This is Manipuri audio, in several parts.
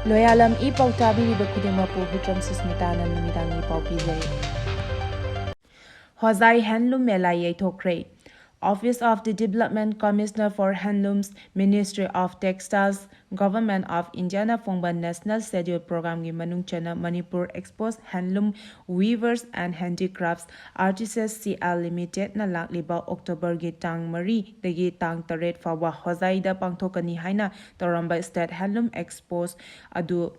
Loyalam E-PAO tabiriba khudingmapu hutram susmitana numidang E-PAO pizai. Hozai Handloom Mela Yaithokre. Office of the Development Commissioner for Handlooms, Ministry of Textiles, Government of India na Phongban National Schedule Program gi manung chana Manipur Expose Handloom Weavers and Handicrafts Artisans CL Limited na lakliba October gi tang mari dagi tang taret fawa hozai da pangthokani haina Toramba State Handloom Expose adu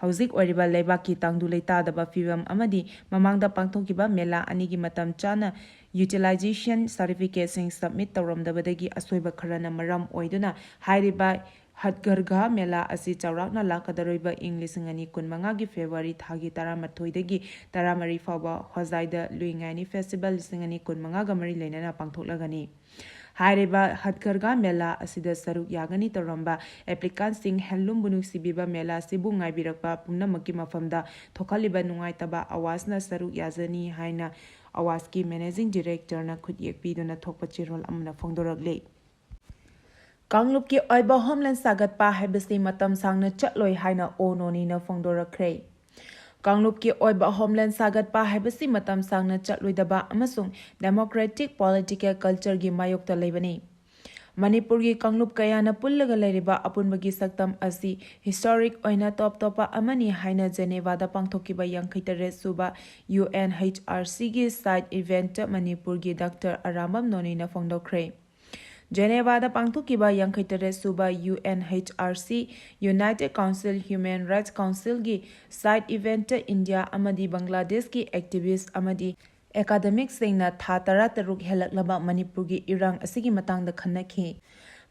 Hauzik oriba leibaki tangdu leitadaba fibam amadi mamangda pangthokiba mela anigi matam chana utilization certificate sing submit tawramdabadagi asoiba kharana maram oiduna hairiba hatgarga mela asi chawrakna lakadaroiba English ngani kunmanga gi February thagi 13 dagi 13 fawa hozaida luingani festival singani kunmanga ga mari leinana pangthoklagani Hairiba Hatgarga Mela asida saruk yagani taramba applicant sing handloom bunuk sibiba mela sibu ngai birakpa pumnamaki mafamda thokaliba nungaitaba awasna saruk yazani haina awaski managing director na khudyek piduna thokpa chirol amna phongdorakle Kanglup ki oiba homeland sagatpa haibasi matam sangna chatloi haina ononi na phongdorakre Kanglup ki oiba homeland sagat pa haibasi matam sangna chatloidaba amasung democratic political culture gi mayokta leibani Manipur gi Kanglup kayana pullaga leiriba apunbagi saktam asi historic oina topa amani haina Geneva da pangthokiba 43 suba UNHRC gi side event Manipur gi Dr. Aramam Noni na phongdokre Geneva da pangthokiba 43 suba UNHRC United Council Human Rights Council gi side event India amadi Bangladesh gi activist amadi academic singna tha taruk helaklaba Manipur gi irang asigi matangda khanakhi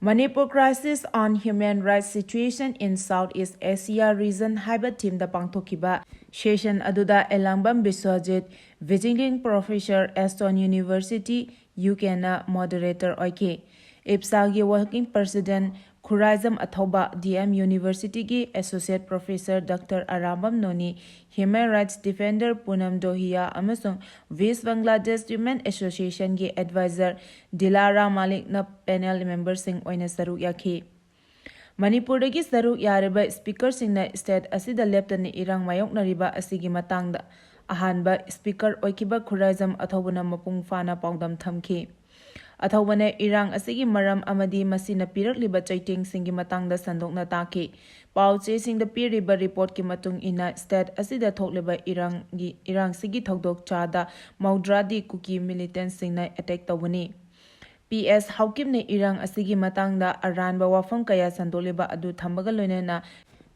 Manipur crisis on human rights situation in Southeast Asia region haiba team da pangthokiba session aduda Elambam Biswajit visiting professor Aston University UK na moderator oike IPSA gi working president Khuraizam Athoba DM University gi associate professor Dr. Arambam Noni Human Rights Defender Punam Dohiya amasung West Bangladesh Women Association gi advisor Dilara Malik na panel member sing oina saruk yakhi Manipur gi saruk yareba speaker sing na state asida leptani irang mayok nariba asigi matangda ahanba speaker oikiba Khuraizam Athobana mapung fana paudam thamki Athawone irang asigi maram amadi masina pirakliba chaiting singi matangda sandokna taki pauche singda piriba report ki matung ina state asida thokliba irang sigi thodok chada maudradi kuki militant singna attack tawani PS haukimne irang asigi matangda aranba wafam kaya sandoliba adu thambaga loinena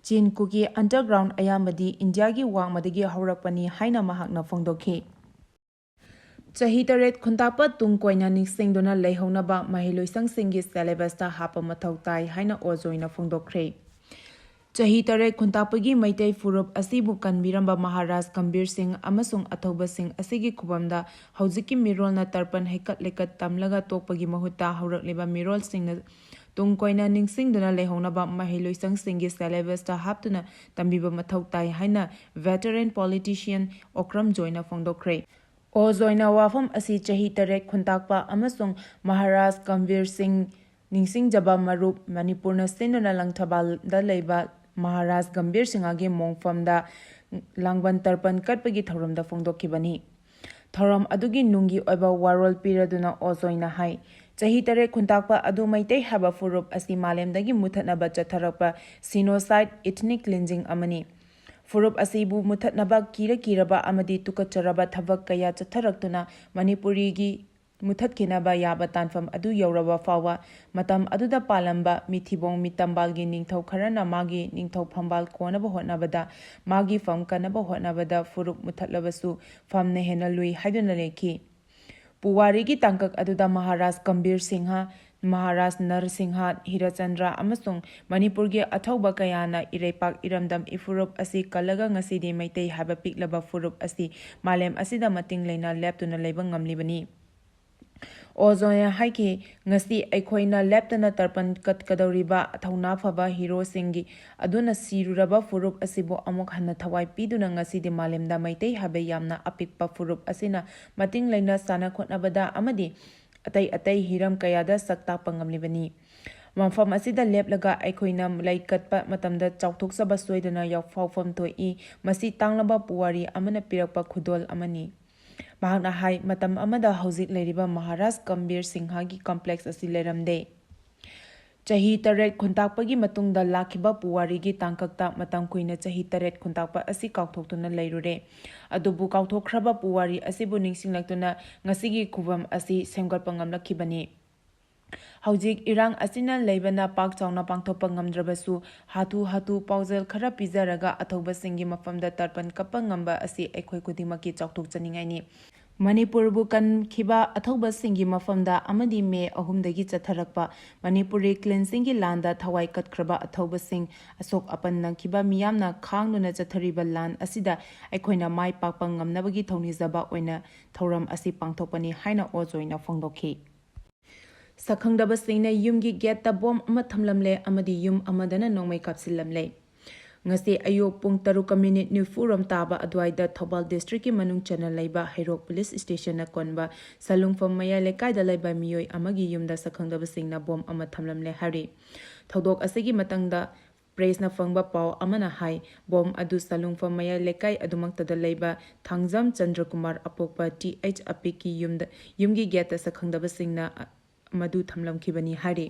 Chin kuki underground ayamadi India gi wangmadagi haurakpani haina mahakna phongdokhi Chahi taret khuntapa tung koina niksingdona leihonaba mahiloisang singi syllabus ta hapa mathau tai haina ojoina phongdokre Chahi taret khuntapagi maitai furup asibu kanbiramba Maharaj Gambir Singh amasung Athoba Singh asigi khubamda haujiki mirol na tarpan hekat lekat tamlaga tokpagi mahutta haurakliba mirol singna tung koina ningsingdona leihonaba mahiloisang singi syllabus ta haptuna tambiba mathau tai haina veteran politician Okram Joina phongdokre Ozoina wafam asi chahi tarek khuntakpa amasung Maharaj Gambir Singh Ningsing Jaba Marup Manipur na Sinona Langthabal da leiba Maharaj Gambir Singh age mongfam da Langban Tarpan katpagi thoram da phongdokkibani thoram adugi nungi oiba warol piraduna ozoina hai chahi tarek khuntakpa adu maitai haba furup asi malemdagi muthatnaba chatharakpa genocide ethnic cleansing amani Furup asibu muthatnaba kiraba amadi tukacharaba thabak kaya chatharaktuna Manipuri gi muthatkinaba yaba tanfam adu yauraba fawa matam aduda palamba mithibong mitambal gi ningthau kharana magi ningthau phambal konaba hotnabada magi fam kanaba hotnabada furup muthatlabasu famne hena lui haiduna lekhi Puwari gi tangkak aduda Maharaj Gambir Singha Maharaj Narsingha Hirachandra amasung Manipur gi athauba kayana ireipak iramdam ifurup asi kalaga ngasidi maitai haba piklaba furup asi malem asida mating leina leptuna leiba ngamlibani Ozoya haiki ngasi aikhoina leptana tarpan katkadoriba thauna phaba hero singi aduna siruraba furup asibo amuk hanna thawai piduna ngasidi malemda maitai habe yamna apikpa furup asina mating leina sana khotnabada amadi atai hiram kayada sakta pangamlibani ꯃꯐꯝ ꯑꯁꯤꯗ ꯂꯦꯞꯂꯒ ꯑꯩꯈꯣꯏꯅ ꯂꯩ ꯀꯠꯄ ꯃꯇꯝꯗ ꯆꯥꯎꯊꯣꯛꯆꯕ ꯁꯣꯏꯗꯅ ꯌꯥꯎꯐꯥꯎꯐꯝ ꯊꯣꯛꯏ, ꯃꯁꯤ ꯇꯥꯡꯂꯕ ꯄꯨꯋꯥꯔꯤ ꯑꯃꯅ ꯄꯤꯔꯛꯄ ꯈꯨꯗꯣꯜ ꯑꯃꯅꯤ꯫ ꯃꯍꯥꯛꯅ ꯍꯥꯏ ꯃꯇꯝ ꯑꯃꯗ ꯍꯧꯖꯤꯛ ꯂꯩꯔꯤꯕ ꯃꯍꯥꯔꯥꯖ ꯒꯝꯚꯤꯔ ꯁꯤꯡꯍꯒꯤ ꯀꯝꯄ꯭ꯂꯦꯛꯁ ꯑꯁꯤ ꯂꯩꯔꯝꯗꯦ꯫ ꯆꯍꯤ 8 ꯈꯨꯟꯇꯥꯛꯄꯒꯤ ꯃꯇꯨꯡꯗ ꯂꯥꯛꯈꯤꯕ ꯄꯨꯋꯥꯔꯤꯒꯤ ꯇꯥꯡꯀꯛꯇ ꯃꯇꯝ ꯀꯨꯏꯅ ꯆꯍꯤ 8 ꯈꯨꯟꯇꯥꯛꯄ ꯑꯁꯤ ꯀꯥꯎꯊꯣꯛꯇꯨꯅ ꯂꯩꯔꯨꯔꯦ꯫ ꯑꯗꯨꯕꯨ ꯀꯥꯎꯊꯣꯛꯈ꯭ꯔꯕ ꯄꯨꯋꯥꯔꯤ ꯑꯁꯤꯕꯨ ꯅꯤꯡꯁꯤꯡꯂꯛꯇꯨꯅ ꯉꯁꯤꯒꯤ ꯈꯨꯕꯝ ꯑꯁꯤ ꯁꯦꯝꯒꯠꯄ ꯉꯝꯂꯛꯈꯤꯕꯅꯤ꯫ ꯍꯧꯖꯤꯛ ꯏꯔꯥꯡ ꯑꯁꯤꯅ ꯂꯩꯕꯅ ꯄꯥꯛ ꯆꯥꯎꯅ ꯄꯥꯡꯊꯣꯛꯄ ꯉꯝꯗ꯭ꯔꯕꯁꯨ ꯍꯥꯊꯨ ꯄꯥꯎꯖꯦꯜ ꯈꯔ ꯄꯤꯖꯔꯒ ꯑꯊꯧꯕꯁꯤꯡꯒꯤ ꯃꯐꯝꯗ ꯇꯔꯄꯟ ꯀꯞꯄ ꯉꯝꯕ ꯑꯁꯤ ꯑꯩꯈꯣꯏ ꯈꯨꯗꯤꯡꯃꯛꯀꯤ ꯆꯥꯎꯊꯣꯛꯆꯅꯤꯡꯉꯥꯏꯅꯤ꯫ ꯃꯅꯤꯄꯨꯔꯕꯨ ꯀꯟꯈꯤꯕ ꯑꯊꯧꯕꯁꯤꯡꯒꯤ ꯃꯐꯝꯗ ꯑꯃꯗꯤ ꯃꯦ 3ꯗꯒꯤ ꯆꯠꯊꯔꯛꯄ ꯃꯅꯤꯄꯨꯔꯤ ꯀ꯭ꯂꯤꯟꯁꯤꯡꯒꯤ ꯂꯥꯟꯗ ꯊꯋꯥꯏ ꯀꯠꯈ꯭ꯔꯕ ꯑꯊꯧꯕꯁꯤꯡ, ꯑꯁꯣꯛ ꯑꯄꯟ ꯅꯪꯈꯤꯕ ꯃꯤꯌꯥꯝꯅ ꯈꯥꯡꯗꯨꯅ ꯆꯠꯊꯔꯤꯕ ꯂꯥꯟ ꯑꯁꯤꯗ ꯑꯩꯈꯣꯏꯅ ꯃꯥꯏ ꯄꯥꯛꯄ ꯉꯝꯅꯕꯒꯤ ꯊꯧꯅꯤꯖꯕ ꯑꯣꯏꯅ ꯊꯧꯔꯝ ꯑꯁꯤ ꯄꯥꯡꯊꯣꯛꯄꯅꯤ ꯍꯥꯏꯅ ꯑꯣꯖꯣꯏꯅ ꯐꯣꯡꯗꯣꯛꯈꯤ꯫ ꯁꯛꯈꯪꯗꯕꯁꯤꯡꯅ ꯌꯨꯝꯒꯤ ꯒꯦꯠꯇ ꯕꯣꯝ ꯑꯃ ꯊꯝꯂꯝꯂꯦ ꯑꯃꯗꯤ ꯌꯨꯝ ꯑꯃꯗꯅ ꯅꯣꯡꯃꯩ ꯀꯥꯞꯁꯤꯜꯂꯝꯂꯦ꯫ ꯉꯁꯤ ꯑꯌꯨꯛ ꯄꯨꯡ 7:40 ꯇꯥꯕ ꯑꯗꯨꯋꯥꯏꯗ ꯊꯧꯕꯥꯜ ꯗꯤꯁꯇ꯭ꯔꯤꯛꯀꯤ ꯃꯅꯨꯡ ꯆꯟꯅ ꯂꯩꯕ ꯍꯩꯔꯣꯛ ꯄꯨꯂꯤꯁ ꯁ꯭ꯇꯦꯁꯟꯅ ꯀꯣꯟꯕ ꯁꯂꯨꯡꯐꯝ ꯃꯌꯥꯏ ꯂꯩꯀꯥꯏꯗ ꯂꯩꯕ ꯃꯤꯑꯣꯏ ꯑꯃꯒꯤ ꯌꯨꯝꯗ ꯁꯛꯈꯪꯗꯕꯁꯤꯡꯅ ꯕꯣꯝ ꯑꯃ ꯊꯝꯂꯝꯂꯦ ꯍꯥꯏꯔꯤ꯫ ꯊꯧꯗꯣꯛ ꯑꯁꯤꯒꯤ ꯃꯇꯥꯡꯗ ꯄ꯭ꯔꯦꯁꯅ ꯐꯪꯕ ꯄꯥꯎ ꯑꯃꯅ ꯍꯥꯏ ꯕꯣꯝ ꯑꯗꯨ ꯁꯂꯨꯡꯐꯝ ꯃꯌꯥꯏ ꯂꯩꯀꯥꯏ ꯑꯗꯨꯃꯛꯇꯗ ꯂꯩꯕ ꯊꯥꯡꯖꯝ ꯆꯟꯗ꯭ꯔꯀꯨꯃꯥꯔ ꯑꯄꯣꯛꯄ TH ꯑꯄꯤꯛꯀꯤ ꯌꯨꯝꯒꯤ ꯒꯦꯠꯇ ꯁꯛꯈꯪꯗꯕꯁꯤꯡꯅ ꯃꯗꯨ ꯊꯝꯂꯝꯈꯤꯕꯅꯤ ꯍꯥꯏꯔꯤ꯫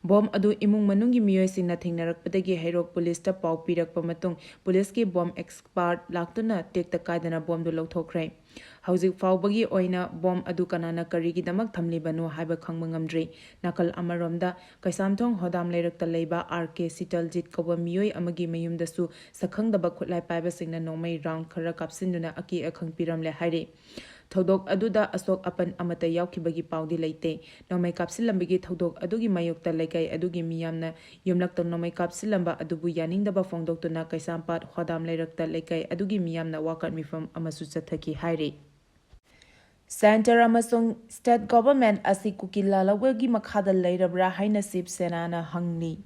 ꯕꯣꯝ ꯑꯗꯨ ꯏꯃꯨꯡ ꯃꯅꯨꯡꯒꯤ ꯃꯤꯑꯣꯏꯁꯤꯡꯅ ꯊꯦꯡꯅꯔꯛꯄꯗꯒꯤ ꯍꯩꯔꯣꯛ ꯄꯨꯂꯤꯁꯇ ꯄꯥꯎ ꯄꯤꯔꯛꯄ ꯃꯇꯨꯡ ꯄꯨꯂꯤꯁꯀꯤ ꯕꯣꯝ ꯑꯦꯛꯁꯄꯥꯔꯠ ꯂꯥꯛꯇꯨꯅ ꯇꯦꯛꯇ ꯀꯥꯏꯗꯅ ꯕꯣꯝꯗꯨ ꯂꯧꯊꯣꯛꯈ꯭ꯔꯦ꯫ ꯍꯧꯖꯤꯛ ꯐꯥꯎꯕꯒꯤ ꯑꯣꯏꯅ ꯕꯣꯝ ꯑꯗꯨ ꯀꯅꯥꯅ ꯀꯔꯤꯒꯤꯗꯃꯛ ꯊꯝꯂꯤꯕꯅꯣ ꯍꯥꯏꯕ ꯈꯪꯕ ꯉꯝꯗ꯭ꯔꯤ꯫ ꯅꯥꯀꯜ ꯑꯃꯔꯣꯝꯗ ꯀꯩꯁꯥꯝꯊꯣꯡ ꯍꯣꯗꯥꯝ ꯂꯩꯔꯛꯇ ꯂꯩꯕ RK ꯁꯤꯇꯜꯖꯤꯠ ꯀꯧꯕ ꯃꯤꯑꯣꯏ ꯑꯃꯒꯤ ꯃꯌꯨꯝꯗꯁꯨ ꯁꯛꯈꯪꯗꯕ ꯈꯨꯠꯂꯥꯏ ꯄꯥꯏꯕꯁꯤꯡꯅ ꯅꯣꯡꯃꯩ ꯔꯥꯎꯟ ꯈꯔ ꯀꯥꯞꯁꯤꯟꯗꯨꯅ ꯑꯀꯤ ꯑꯈꯪ ꯄꯤꯔꯝꯂꯦ ꯍꯥꯏꯔꯤ꯫ ꯊꯧꯗꯣꯛ ꯑꯗꯨꯗ ꯑꯁꯣꯛ ꯑꯄꯟ ꯑꯃꯠꯇ ꯌꯥꯎꯈꯤꯕꯒꯤ ꯄꯥꯎꯗꯤ ꯂꯩꯇꯦ꯫ ꯅꯣꯡꯃꯩ ꯀꯥꯞꯁꯤꯜꯂꯝꯕꯒꯤ ꯊꯧꯗꯣꯛ ꯑꯗꯨꯒꯤ ꯃꯥꯌꯣꯛꯇ ꯂꯩꯀꯥꯏ ꯑꯗꯨꯒꯤ ꯃꯤꯌꯥꯝꯅ ꯌꯨꯝꯂꯛꯇ ꯅꯣꯡꯃꯩ ꯀꯥꯞꯁꯤꯜꯂꯝꯕ ꯑꯗꯨꯕꯨ ꯌꯥꯅꯤꯡꯗꯕ ꯐꯣꯡꯗꯣꯛꯇꯨꯅ ꯀꯩꯁꯥꯝꯄꯥꯠ ꯍꯣꯗꯥꯝ ꯂꯩꯔꯛꯇ ꯂꯩꯀꯥꯏ ꯑꯗꯨꯒꯤ ꯃꯤꯌꯥꯝꯅ ꯋꯥꯀꯠ ꯃꯤꯐꯝ ꯑꯃꯁꯨ ꯆꯠꯊꯈꯤ ꯍꯥꯏꯔꯤ꯫ ꯁꯦꯟꯇꯔ ꯑꯃꯁꯨꯡ ꯁ꯭ꯇꯦꯠ ꯒꯚꯔꯟꯃꯦꯟꯠ ꯑꯁꯤ ꯀꯨꯀꯤ ꯂꯥꯂꯧꯕꯒꯤ ꯃꯈꯥꯗ ꯂꯩꯔꯕ꯭ꯔꯥ ꯍꯥꯏꯅ ꯁꯤꯕ ꯁꯦꯅꯥꯅ ꯍꯪꯂꯤ꯫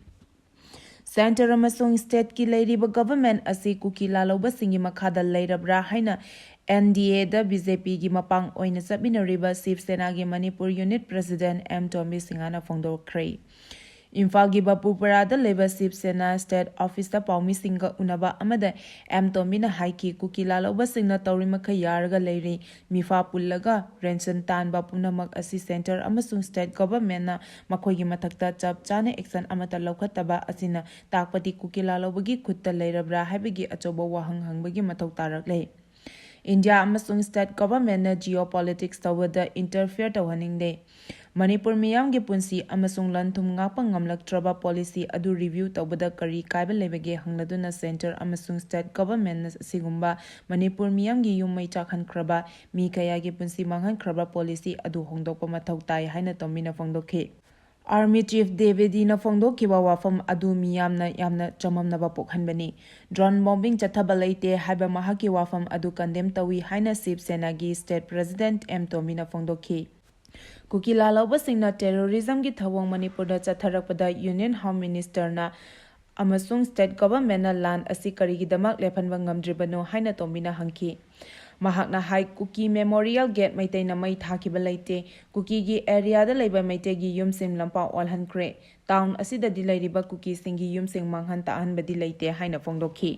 ꯁꯦꯟꯇꯔ ꯑꯃꯁꯨꯡ ꯁ꯭ꯇꯦꯠꯀꯤ ꯂꯩꯔꯤꯕ ꯒꯚꯔꯟꯃꯦꯟꯠ ꯑꯁꯤ ꯀꯨꯀꯤ ꯂꯥꯂꯧꯕꯁꯤꯡꯒꯤ ꯃꯈꯥꯗ ꯂꯩꯔꯕ꯭ꯔꯥ ꯍꯥꯏꯅ NDAꯗ BJPꯒꯤ ꯃꯄꯥꯡ ꯑꯣꯏꯅ ꯆꯠꯃꯤꯟꯅꯔꯤꯕ ꯁꯤꯕ ꯁꯦꯅꯥꯒꯤ ꯃꯅꯤꯄꯨꯔ ꯌꯨꯅꯤꯠ ꯄ꯭ꯔꯁꯤꯗꯦꯟꯠ M. ꯇꯣꯝꯕꯤ ꯁꯤꯡꯍꯅ ꯐꯣꯡꯗꯣꯛꯈ꯭ꯔꯦ꯫ ꯏꯝꯐꯥꯜꯒꯤ ꯕꯥꯄꯨꯄꯔꯥꯗ ꯂꯩꯕ ꯁꯤꯕ ꯁꯦꯅꯥ ꯁ꯭ꯇꯦꯠ ꯑꯣꯐꯤꯁꯇ ꯄꯥꯎꯃꯤꯁꯤꯡꯒ ꯎꯅꯕ ꯑꯃꯗ M. ꯇꯣꯝꯕꯤꯅ ꯍꯥꯏꯈꯤ ꯀꯨꯀꯤ ꯂꯥꯂꯧꯕꯁꯤꯡꯅ ꯇꯧꯔꯤꯃꯈꯩ ꯌꯥꯔꯒ ꯂꯩꯔꯤ, ꯃꯤꯐꯥ ꯄꯨꯜꯂꯒ ꯔꯦꯟꯁꯟ ꯇꯥꯟꯕ ꯄꯨꯝꯅꯃꯛ ꯑꯁꯤ ꯁꯦꯟꯇꯔ ꯑꯃꯁꯨꯡ ꯁ꯭ꯇꯦꯠ ꯒꯚꯔꯟꯃꯦꯟꯠꯅ ꯃꯈꯣꯏꯒꯤ ꯃꯊꯛꯇ ꯆꯞ ꯆꯥꯅ ꯑꯦꯛꯁꯟ ꯑꯃꯠꯇ ꯂꯧꯈꯠꯇꯕ ꯑꯁꯤꯅ ꯇꯥꯛꯄꯗꯤ ꯀꯨꯀꯤ ꯂꯥꯂꯧꯕꯒꯤ ꯈꯨꯠꯇ ꯂꯩꯔꯕ꯭ꯔꯥ ꯍꯥꯏꯕꯒꯤ ꯑꯆꯧꯕ ꯋꯥꯍꯪ ꯍꯪꯕꯒꯤ ꯃꯊꯧ ꯇꯥꯔꯛꯂꯦ꯫ ꯏꯟꯗꯤꯌꯥ ꯑꯃꯁꯨꯡ ꯁ꯭ꯇꯦꯠ ꯒꯚꯔꯟꯃꯦꯟꯠꯅ ꯖꯤꯑꯣꯄꯣꯂꯤꯇꯤꯛꯁ ꯇꯧꯕꯗ ꯏꯟꯇꯔꯐꯤꯌꯔ ꯇꯧꯍꯟꯅꯤꯡꯗꯦ꯫ ꯃꯅꯤꯄꯨꯔ ꯃꯤꯌꯥꯝꯒꯤ ꯄꯨꯟꯁꯤ ꯑꯃꯁꯨꯡ ꯂꯟ-ꯊꯨꯝ ꯉꯥꯛꯄ ꯉꯝꯂꯛꯇ꯭ꯔꯕ ꯄꯣꯂꯤꯁꯤ ꯑꯗꯨ ꯔꯤꯚꯤꯌꯨ ꯇꯧꯕꯗ ꯀꯔꯤ ꯀꯥꯏꯕ ꯂꯩꯕꯒꯦ ꯍꯪꯂꯗꯨꯅ ꯁꯦꯟꯇꯔ ꯑꯃꯁꯨꯡ ꯁ꯭ꯇꯦꯠ ꯒꯚꯔꯟꯃꯦꯟꯠꯅ ꯑꯁꯤꯒꯨꯝꯕ ꯃꯅꯤꯄꯨꯔ ꯃꯤꯌꯥꯝꯒꯤ ꯌꯨꯝ ꯃꯩ ꯆꯥꯛꯍꯟꯈ꯭ꯔꯕ, ꯃꯤ ꯀꯌꯥꯒꯤ ꯄꯨꯟꯁꯤ ꯃꯥꯡꯍꯟꯈ꯭ꯔꯕ ꯄꯣꯂꯤꯁꯤ ꯑꯗꯨ ꯍꯣꯡꯗꯣꯛꯄ ꯃꯊꯧ ꯇꯥꯏ ꯍꯥꯏꯅ ꯇꯣꯝꯕꯤꯅ ꯐꯣꯡꯗꯣꯛꯈꯤ꯫ ꯑꯥꯔꯃꯤ ꯆꯤꯐ ꯗꯦꯕꯦꯗꯤꯅ ꯐꯣꯡꯗꯣꯛꯈꯤꯕ ꯋꯥꯐꯝ ꯑꯗꯨ ꯃꯤꯌꯥꯝꯅ ꯌꯥꯝꯅ ꯆꯃꯝꯅꯕ ꯄꯣꯛꯍꯟꯕꯅꯤ꯫ ꯗ꯭ꯔꯣꯟ ꯕꯣꯝꯕꯤꯡ ꯆꯠꯊꯕ ꯂꯩꯇꯦ ꯍꯥꯏꯕ ꯃꯍꯥꯛꯀꯤ ꯋꯥꯐꯝ ꯑꯗꯨ ꯀꯟꯗꯦꯝ ꯇꯧꯏ ꯍꯥꯏꯅ ꯁꯤꯕ ꯁꯦꯅꯥꯒꯤ ꯁ꯭ꯇꯦꯠ ꯄ꯭ꯔꯁꯤꯗꯦꯟꯠ M. ꯇꯣꯝꯕꯤꯅ ꯐꯣꯡꯗꯣꯛꯈꯤ꯫ ꯀꯨꯀꯤ ꯂꯥꯂꯧꯕꯁꯤꯡꯅ ꯇꯦꯔꯣꯔꯤꯖꯝꯒꯤ ꯊꯧꯑꯣꯡ ꯃꯅꯤꯄꯨꯔꯗ ꯆꯠꯊꯔꯛꯄꯗ ꯌꯨꯅꯤꯌꯟ ꯍꯣꯝ ꯃꯤꯅꯤꯁꯇꯔꯅ ꯑꯃꯁꯨꯡ ꯁ꯭ꯇꯦꯠ ꯒꯚꯔꯟꯃꯦꯟꯠꯅ ꯂꯥꯟ ꯑꯁꯤ ꯀꯔꯤꯒꯤꯗꯃꯛ ꯂꯦꯞꯍꯟꯕ ꯉꯝꯗ꯭ꯔꯤꯕꯅꯣ ꯍꯥꯏꯅ ꯇꯣꯝꯕꯤꯅ ꯍꯪꯈꯤ꯫ ꯃꯍꯥꯛꯅ ꯍꯥꯏ ꯀꯨꯀꯤ ꯃꯦꯃꯣꯔꯤꯌꯦꯜ ꯒꯦꯠ ꯃꯩꯇꯩꯅ ꯃꯩ ꯊꯥꯈꯤꯕ ꯂꯩꯇꯦ, ꯀꯨꯀꯤꯒꯤ ꯑꯦꯔꯤꯌꯥꯗ ꯂꯩꯕ ꯃꯩꯇꯩꯒꯤ ꯌꯨꯝꯁꯤꯡ ꯂꯝꯄꯥꯛ ꯑꯣꯜꯍꯟꯈ꯭ꯔꯦ, ꯇꯥꯎꯟ ꯑꯁꯤꯗꯗꯤ ꯂꯩꯔꯤꯕ ꯀꯨꯀꯤꯁꯤꯡꯒꯤ ꯌꯨꯝꯁꯤꯡ ꯃꯥꯡꯍꯟ ꯇꯥꯛꯍꯟꯕꯗꯤ ꯂꯩꯇꯦ ꯍꯥꯏꯅ ꯐꯣꯡꯗꯣꯛꯈꯤ꯫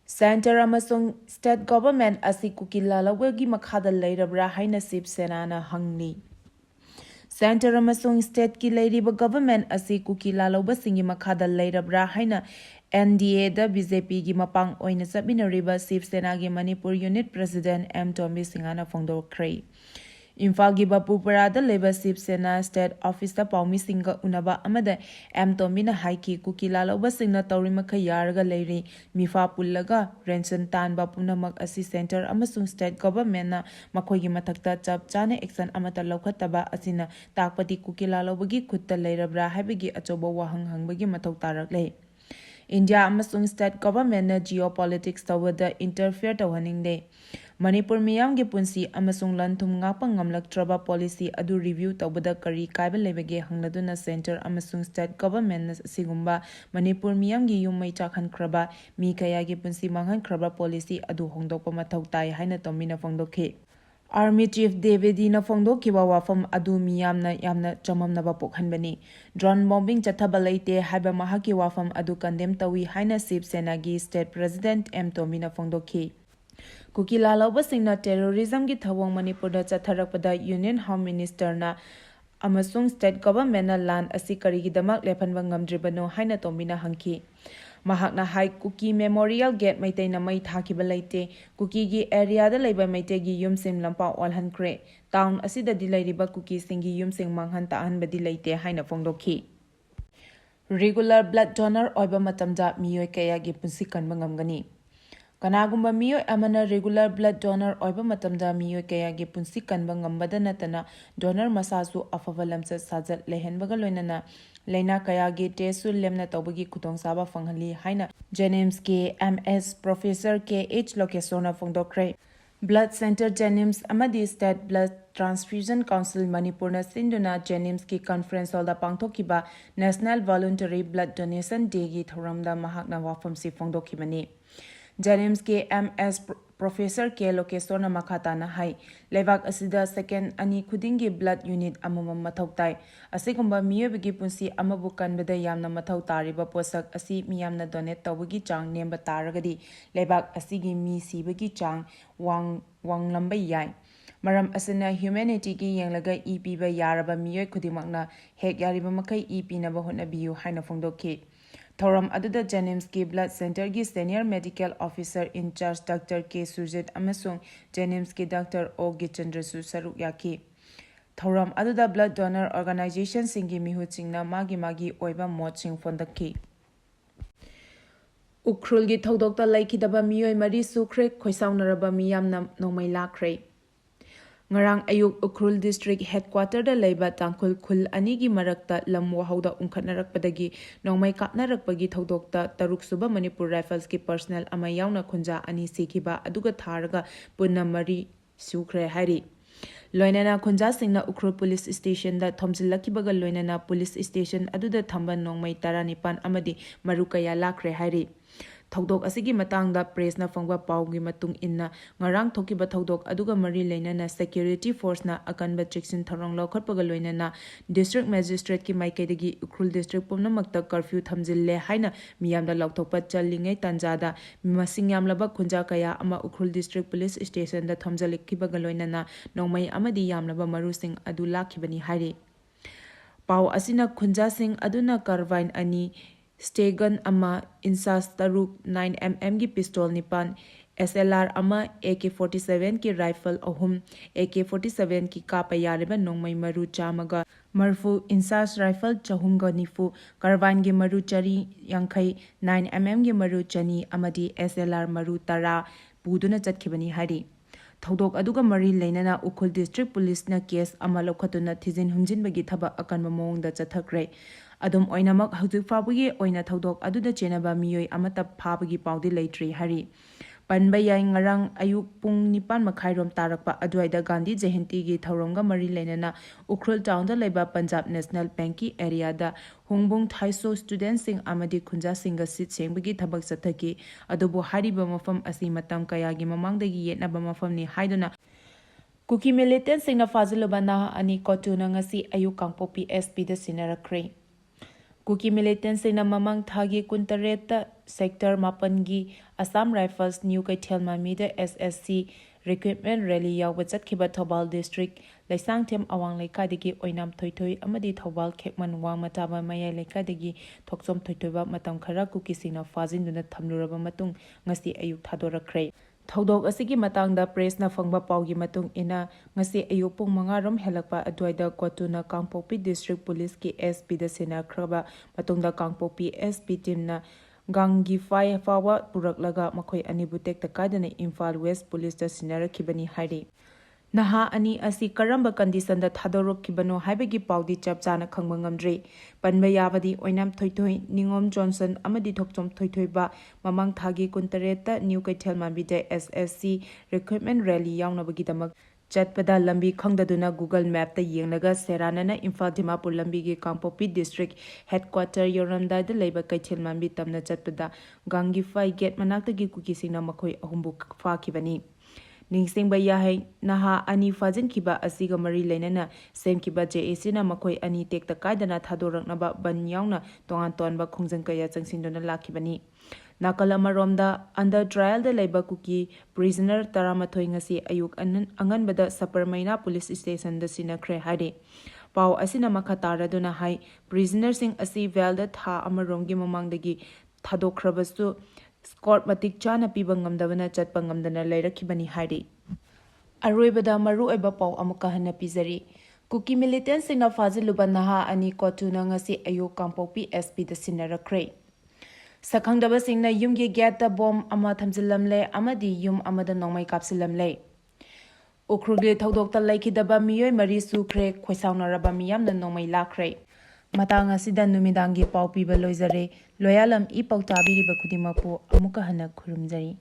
ꯁꯦꯟꯇꯔ ꯑꯃꯁꯨꯡ ꯁ꯭ꯇꯦꯠ ꯒꯚꯔꯟꯃꯦꯟꯠ ꯑꯁꯤ ꯀꯨꯀꯤ ꯂꯥꯂꯧꯕꯒꯤ ꯃꯈꯥꯗ ꯂꯩꯔꯕ꯭ꯔꯥ ꯍꯥꯏꯅ ꯁꯤꯕ ꯁꯦꯅꯥꯅ ꯍꯪꯂꯤ꯫ ꯁꯦꯟꯇꯔ ꯑꯃꯁꯨꯡ ꯁ꯭ꯇꯦꯠꯀꯤ ꯂꯩꯔꯤꯕ ꯒꯚꯔꯟꯃꯦꯟꯠ ꯑꯁꯤ ꯀꯨꯀꯤ ꯂꯥꯂꯧꯕꯁꯤꯡꯒꯤ ꯃꯈꯥꯗ ꯂꯩꯔꯕ꯭ꯔꯥ ꯍꯥꯏꯅ NDAꯗ BJPꯒꯤ ꯃꯄꯥꯡ ꯑꯣꯏꯅ ꯆꯠꯃꯤꯟꯅꯔꯤꯕ ꯁꯤꯕ ꯁꯦꯅꯥꯒꯤ ꯃꯅꯤꯄꯨꯔ ꯌꯨꯅꯤꯠ ꯄ꯭ꯔꯁꯤꯗꯦꯟꯠ M. ꯇꯣꯝꯕꯤ ꯁꯤꯡꯍꯅ ꯐꯣꯡꯗꯣꯛꯈ꯭ꯔꯦ꯫ ꯏꯝꯐꯥꯜꯒꯤ ꯕꯥꯄꯨꯄꯔꯥꯗ ꯂꯩꯕ ꯁꯤꯕ ꯁꯦꯅꯥ ꯁ꯭ꯇꯦꯠ ꯑꯣꯐꯤꯁꯇ ꯄꯥꯎꯃꯤꯁꯤꯡꯒ ꯎꯅꯕ ꯑꯃꯗ M. ꯇꯣꯝꯕꯤꯅ ꯍꯥꯏꯈꯤ ꯀꯨꯀꯤ ꯂꯥꯂꯧꯕꯁꯤꯡꯅ ꯇꯧꯔꯤꯃꯈꯩ ꯌꯥꯔꯒ ꯂꯩꯔꯤ, ꯃꯤꯐꯥ ꯄꯨꯜꯂꯒ ꯔꯦꯟꯁꯟ តាꯟꯕ ꯄꯨꯝꯅꯃꯛ ꯑꯁꯤ ꯁꯦꯟꯇꯔ ꯑꯃꯁꯨꯡ ꯁ꯭ꯇꯦꯠ ꯒꯚꯔꯟꯃꯦꯟꯠꯅ ꯃꯈꯣꯏꯒꯤ ꯃꯊꯛꯇ ꯆꯞ ꯆꯥꯅ ꯑꯦꯛꯁꯟ ꯑꯃꯠꯇ ꯂꯧꯈꯠꯇꯕ ꯑꯁꯤꯅ ꯇꯥꯛꯄꯗꯤ ꯀꯨꯀꯤ ꯂꯥꯂꯧꯕꯒꯤ ꯈꯨꯠꯇ ꯂꯩꯔꯕ꯭ꯔꯥ ꯍꯥꯏꯕꯒꯤ ꯑꯆꯧꯕ ꯋꯥꯍꯪ ꯍꯪꯕꯒꯤ ꯃꯊꯧ ꯇꯥꯔꯛꯂꯦ꯫ ꯏꯟꯗꯤꯌꯥ ꯑꯃꯁꯨꯡ ꯁ꯭ꯇꯦꯠ ꯒꯚꯔꯟꯃꯦꯟꯠꯅ ꯖꯤꯑꯣꯄꯣꯂꯤꯇꯤꯛꯁ ꯇꯧꯕꯗ ꯏꯟꯇꯔꯐꯤꯌꯔ ꯇꯧꯍꯟꯅꯤꯡꯗꯦ꯫ ꯃꯅꯤꯄꯨꯔ ꯃꯤꯌꯥꯝꯒꯤ ꯄꯨꯟꯁꯤ ꯑꯃꯁꯨꯡ ꯂꯟ-ꯊꯨꯝ ꯉꯥꯛꯄ ꯉꯝꯂꯛꯇ꯭ꯔꯕ ꯄꯣꯂꯤꯁꯤ ꯑꯗꯨ ꯔꯤꯚꯤꯌꯨ ꯇꯧꯕꯗ ꯀꯔꯤ ꯀꯥꯏꯕ ꯂꯩꯕꯒꯦ ꯍꯪꯂꯗꯨꯅ ꯁꯦꯟꯇꯔ ꯑꯃꯁꯨꯡ ꯁ꯭ꯇꯦꯠ ꯒꯚꯔꯟꯃꯦꯟꯠꯅ ꯑꯁꯤꯒꯨꯝꯕ ꯃꯅꯤꯄꯨꯔ ꯃꯤꯌꯥꯝꯒꯤ ꯌꯨꯝ ꯃꯩ ꯆꯥꯛꯍꯟꯈ꯭ꯔꯕ, ꯃꯤ ꯀꯌꯥꯒꯤ ꯄꯨꯟꯁꯤ ꯃꯥꯡꯍꯟꯈ꯭ꯔꯕ ꯄꯣꯂꯤꯁꯤ ꯑꯗꯨ ꯍꯣꯡꯗꯣꯛꯄ ꯃꯊꯧ ꯇꯥꯏ ꯍꯥꯏꯅ ꯇꯣꯝꯕꯤꯅ ꯐꯣꯡꯗꯣꯛꯈꯤ꯫ Army Chief Davidina Fongdokhiba wafam adu miyamna yamna chamamnaba pokhanbani. Drone bombing chathaba leite haiba mahaki wafam adu condemn tawi haina Shiv Senagi State President M Tomina Fongdokhi. Kukila laubasingna terrorism gi thawong Manipurda chatharakpada Union Home Minister na amasung state government na land asi karigidamak lephanba ngamdribano haina Tomina hangki. Mahakna hai Kuki Memorial Gate Maitei na mai thakiba leite Kuki gi area da leiba Maitei gi yumsim lampa Walhankre town asida di leiriba Kuki singi yumsing manghan ta'an badi leite haina Fongdokhi. Regular blood donor oiba matamda miyoi kaya gi punsi kanba ngamgani. Kanagumba miyoi amana regular blood donor oiba matamda miyoi kaya gi punsi kanba ngambada natana donor masasu afava lamsa sajat lehenbaga loinana Leina kaya gi tesu lemna tobagi kutong saba fanghali haina Jenims ke MS Professor KH Lokesona Fongdokre. Blood Center Jenims amadi State Blood Transfusion Council Manipur na sinduna Jenims ki conference hall da pangthokiba National Voluntary Blood Donation Day gi thoramda mahakna wafam si Fongdokibani. Jenims ke MS Professor K Lokesona makhatana hai lebak asida second ani khudingi blood unit amamam mathau tai asigumba miyobagi punsi amabu kanbada yamna mathau tariba posak asi miyamna donate tawagi chang nemba taragadi lebak asigi mi sibagi chang wang lambai yai maram asana humanity gi yenglaga EP ba yaraba miyoy khudimakna hek yariba makai EP na ba hona biyu haina Fongdokhi. Thoram aduda Jenims ki blood center gi senior medical officer in charge Dr. K Surjit amasung Jenims ki Dr. O Gichandra su saruk yaki. Thoram aduda blood donor organization singi mihu chingna magi oiba mot sing fondakhi. Ukhrul gi thodokta laikidaba miyoi mari sukre khoisaunaraba miyamna nomai lakre. Ngarang ayuk Ukhrul District Headquarter da leiba tangkhul khul anigi marakta lam wahauda ungkhatnarakpadagi nongmai kapnarakpagi thodokta taruk suba Manipur Rifles ki personnel ama yauna khunja ani sikhiba aduga tharaga punna mari sukhre hari. Loinana khunja singna Ukhrul Police Station da thomjillakibaga loinana police station aduda thamba nongmai taranipan amadi marukaya lakre hari. Thodok asigi matangda press na fangwa paugi matung inna ngarang thokiba thodok aduga mari leinana security force na akanba checksin tharong lokhatpaga loinana district magistrate ki maikaidagi Ukhrul district pumnamakta curfew thamjille haina miyamda lokthokpa challingai tanjada masing yamlaba khunja kaya ama Ukhrul district police station da thamjalikkibaga loinana nongmai amadi yamlaba marusing adu lakhibani hairi pau asina khunja sing aduna karvain ani Stegan ama insas taruk 9mm ki pistol nipan SLR ama AK-47 ki rifle ahum AK-47 ki kapa yariba nongmai maru chamaga marfu insas rifle chahumga nifu karvan gi maru chari yankai 9mm gi maru chani amadi SLR maru tara buduna chatkibani hari Thodok aduga mari leinana Ukhrul district police na case ama lokhatuna thijin humjinbagi thaba akanba mawngda chathakre adum oinamak haujuk fabagi oina thodok aduda chenaba miyoi amata phabagi paudi leitri hari panba yai ngarang ayuk pung nipan makhairom tarakpa adwaida Gandhi Jayanti gi thoromga mari leinana Ukhrul town da leba Punjab National Bank ki area da hongbung thaiso student sing amadi khunja singa sit sengbagi thabak chathaki adubu hariba mafam asi matam kaya gi mamangdagi yetnaba mafam ni haiduna Kuki militant singna Fajilkhiba na ani kotuna ngasi ayuk Kangpokpi Spda Sinarkhre Kuki militant singna mamang thagi kuntareta sector mapangi Assam Rifles New Kaithel Mamida SSC recruitment rally yawba chatkhiba Thobal district Laisangthem awang leikadagi oinam thoithoi amadi Thobal khekman wangmataba mayai leikadagi thokchom thoithoiba matam khara Kuki singna fajinduna thamluraba matung ngasi ayuk thadorakre Thodok asigi matangda press na fangba paugi matung ina ngasi ayuk pung 5 rom helakpa adwaida kotuna Kangpokpi district police ki SP da Sinarkhre matungda Kangpokpi SP team na Gangi Fai fawa puraklaga makhoi anibu tekta kadana Imphal West police da Sinarkhibani hari Naha ani asi karamba condition da thadorokkibano haibagi paudi chapchana khangba ngamdri panba yabadi oinam thoithoi Ningom Johnson amadi thokchom thoithoiba mamang thagi kuntareta New Kaithel Mambida SSC recruitment rally yawnabagi damak chatpada lambi khangdaduna Google Map ta yengnaga seranana Imphal Dimapur lambi gi Kangpokpi district headquarter yoramda da leiba Kaithel Mambi tamna chatpada Gangi Fai gate manakta gi Kuki singna makhoi ahumbu fakhibani ꯅꯤꯡꯁꯤꯡꯕ ꯌꯥꯍꯩ ꯅꯍꯥ ꯑꯅꯤ ꯐꯥꯖꯤꯟꯈꯤꯕ ꯑꯁꯤꯒ ꯃꯔꯤ ꯂꯩꯅꯅ ꯁꯦꯝꯈꯤꯕ JACꯅ ꯃꯈꯣꯏ ꯑꯅꯤ ꯇꯦꯛꯇ ꯀꯥꯏꯗꯅ ꯊꯥꯗꯣꯔꯛꯅꯕ ꯕꯟ ꯌꯥꯎꯅ ꯇꯣꯉꯥꯟ ꯇꯣꯉꯥꯟꯕ ꯈꯣꯡꯖꯪ ꯀꯌꯥ ꯆꯪꯁꯤꯟꯗꯨꯅ ꯂꯥꯛꯈꯤꯕꯅꯤ꯫ ꯅꯥꯀꯜ ꯑꯃꯔꯣꯝꯗ ꯑꯟꯗꯔ ꯇ꯭ꯔꯥꯏꯜꯗ ꯂꯩꯕ ꯀꯨꯀꯤ ꯄ꯭ꯔꯤꯖꯅꯔ 12 ꯉꯁꯤ ꯑꯌꯨꯛ ꯑꯉꯟꯕꯗ ꯁꯄꯔꯃꯩꯅꯥ ꯄꯨꯂꯤꯁ ꯁ꯭ꯇꯦꯁꯟꯗ ꯁꯤꯟꯅꯈ꯭ꯔꯦ ꯍꯥꯏꯔꯤ꯫ ꯄꯥꯎ ꯑꯁꯤꯅ ꯃꯈꯥ ꯇꯥꯔꯗꯨꯅ ꯍꯥꯏ ꯄ꯭ꯔꯤꯖꯅꯔꯁꯤꯡ ꯑꯁꯤ ꯕꯦꯜꯗ ꯊꯥ ꯑꯃꯔꯣꯝꯒꯤ ꯃꯃꯥꯡꯗꯒꯤ ꯊꯥꯗꯣꯛꯈ꯭ꯔꯕꯁꯨ ꯁ꯭ꯀꯣꯔꯠ ꯃꯇꯤꯛ ꯆꯥꯅ ꯄꯤꯕ ꯉꯝꯗꯕꯅ ꯆꯠꯄ ꯉꯝꯗꯅ ꯂꯩꯔꯛꯈꯤꯕꯅꯤ ꯍꯥꯏꯔꯤ꯫ ꯑꯔꯣꯏꯕꯗ ꯃꯔꯨꯑꯣꯏꯕ ꯄꯥꯎ ꯑꯃꯨꯛꯀ ꯍꯟꯅ ꯄꯤꯖꯔꯤ꯫ ꯀꯨꯀꯤ ꯃꯤꯂꯤꯇꯦꯟꯠꯁꯤꯡꯅ ꯐꯥꯖꯤꯜꯂꯨꯕ ꯅꯍꯥ ꯑꯅꯤ ꯀꯣꯇꯨꯅ ꯉꯁꯤ ꯑꯌꯨꯛ ꯀꯥꯡꯄꯣꯛꯄꯤ SPꯗ ꯁꯤꯟꯅꯔꯛꯈ꯭ꯔꯦ꯫ ꯁꯛꯈꯪꯗꯕꯁꯤꯡꯅ ꯌꯨꯝꯒꯤ ꯒꯦꯠꯇ ꯕꯣꯝ ꯑꯃ ꯊꯝꯖꯤꯜꯂꯝꯂꯦ ꯑꯃꯗꯤ ꯌꯨꯝ ꯑꯃꯗ ꯅꯣꯡꯃꯩ ꯀꯥꯞꯁꯤꯜꯂꯝꯂꯦ꯫ ꯎꯈ꯭ꯔꯨꯜꯒꯤ ꯊꯧꯗꯣꯛꯇ ꯂꯩꯈꯤꯗꯕ ꯃꯤꯑꯣꯏ 4 ꯁꯨꯈ꯭ꯔꯦ, ꯈꯣꯏꯁꯥꯎꯅꯔꯕ ꯃꯤꯌꯥꯝꯅ ꯅꯣꯡꯃꯩ ꯂꯥꯛꯈ꯭ꯔꯦ꯫ ꯃꯇꯥꯡ ꯑꯁꯤꯗ ꯅꯨꯃꯤꯗꯥꯡꯒꯤ ꯄꯥꯎ ꯄꯤꯕ ꯂꯣꯏꯖꯔꯦ꯫ ꯂꯣꯌꯥꯂꯝ E-PAO ꯇꯥꯕꯤꯔꯤꯕ ꯈꯨꯗꯤꯡꯃꯛꯄꯨ ꯑꯃꯨꯛꯀ ꯍꯟꯅ ꯈꯨꯔꯨꯝꯖꯔꯤ꯫